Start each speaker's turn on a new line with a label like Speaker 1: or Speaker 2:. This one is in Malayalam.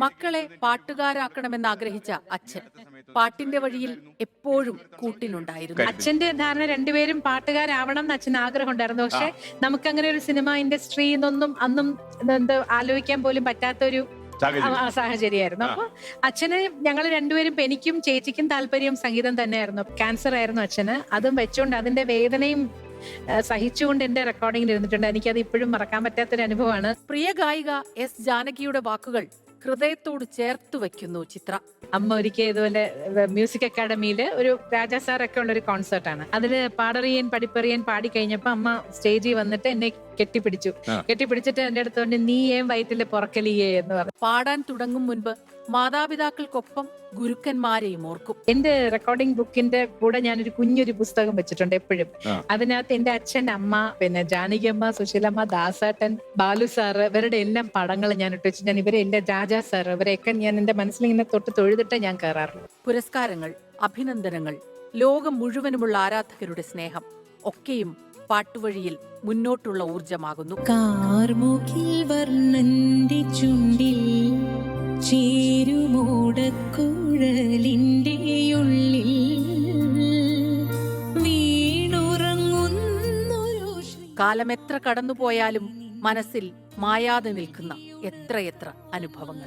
Speaker 1: മക്കളെ പാട്ടുകാരാക്കണമെന്ന് ആഗ്രഹിച്ച അച്ഛൻ പാട്ടിന്റെ വഴിയിൽ എപ്പോഴും കൂട്ടിനുണ്ടായിരുന്നു.
Speaker 2: അച്ഛന്റെ ധാരണ രണ്ടുപേരും പാട്ടുകാരാവണം എന്ന് അച്ഛന് ആഗ്രഹം ഉണ്ടായിരുന്നു. പക്ഷെ നമുക്കങ്ങനെ ഒരു സിനിമ ഇൻഡസ്ട്രി എന്നൊന്നും അന്നും എന്താ ആലോചിക്കാൻ പോലും പറ്റാത്തൊരു സാഹചര്യമായിരുന്നു. അപ്പൊ അച്ഛന് ഞങ്ങൾ രണ്ടുപേരും, എനിക്കും ചേച്ചിക്കും താല്പര്യം സംഗീതം തന്നെയായിരുന്നു. ക്യാൻസർ ആയിരുന്നു അച്ഛന്. അതും വെച്ചുകൊണ്ട് അതിന്റെ വേദനയും സഹിച്ചുകൊണ്ട് എന്റെ റെക്കോർഡിംഗിൽ ഇരുന്നിട്ടുണ്ട്. എനിക്കത് ഇപ്പോഴും മറക്കാൻ പറ്റാത്തൊരു അനുഭവമാണ്.
Speaker 1: പ്രിയ ഗായിക എസ് ജാനകിയുടെ വാക്കുകൾ ഹൃദയത്തോട് ചേർത്ത് വെക്കുന്നു ചിത്ര.
Speaker 2: അമ്മ ഒരിക്കൽ ഇതുപോലെ മ്യൂസിക് അക്കാഡമിയിൽ ഒരു രാജാ സാറൊക്കെ ഉള്ള ഒരു കോൺസേർട്ടാണ്. അതില് പാടറിയൻ പഠിപ്പറിയൻ പാടി കഴിഞ്ഞപ്പോ അമ്മ സ്റ്റേജിൽ വന്നിട്ട് എന്നെ കെട്ടിപ്പിടിച്ചിട്ട് എന്റെ അടുത്ത് കൊണ്ട് നീ ഏം വയറ്റില് പുറക്കലിയേ എന്ന് പറഞ്ഞു.
Speaker 1: പാടാൻ തുടങ്ങും മുൻപ് മാതാപിതാക്കൾക്കൊപ്പം ഗുരുക്കന്മാരെയും ഓർക്കും.
Speaker 2: എന്റെ റെക്കോർഡിംഗ് ബുക്കിന്റെ കൂടെ ഞാനൊരു കുഞ്ഞൊരു പുസ്തകം വെച്ചിട്ടുണ്ട് എപ്പോഴും. അതിനകത്ത് എന്റെ അച്ഛൻ, അമ്മ, പിന്നെ ജാനകിയമ്മ, സുശീലമ്മ, ദാസേട്ടൻ, ബാലു സാറ്, ഇവരുടെ എല്ലാം പടങ്ങൾ ഞാൻ ഇട്ട് വെച്ചിട്ട് ഞാൻ ഇവരെ എന്റെ രാജാ സാറ് ഇവരെയൊക്കെ ഞാൻ എന്റെ മനസ്സിലിങ്ങനെ തൊട്ട് തൊഴുതിട്ട് ഞാൻ കയറാറുള്ളൂ.
Speaker 1: പുരസ്കാരങ്ങൾ, അഭിനന്ദനങ്ങൾ, ലോകം മുഴുവനുമുള്ള ആരാധകരുടെ സ്നേഹം ഒക്കെയും പാട്ടുവഴിയിൽ മുന്നോട്ടുള്ള ഊർജമാകുന്നു.
Speaker 3: കാർമുകിൽ വർണ്ണന്റെ ചുണ്ടിൽ ചേരുമോടക്കുഴലിന്റെ ഉള്ളിൽ വീണുറങ്ങുന്നൊരു
Speaker 1: കാലം എത്ര കടന്നുപോയാലും മനസ്സിൽ മായാതെ നിൽക്കുന്ന എത്രയെത്ര അനുഭവങ്ങൾ.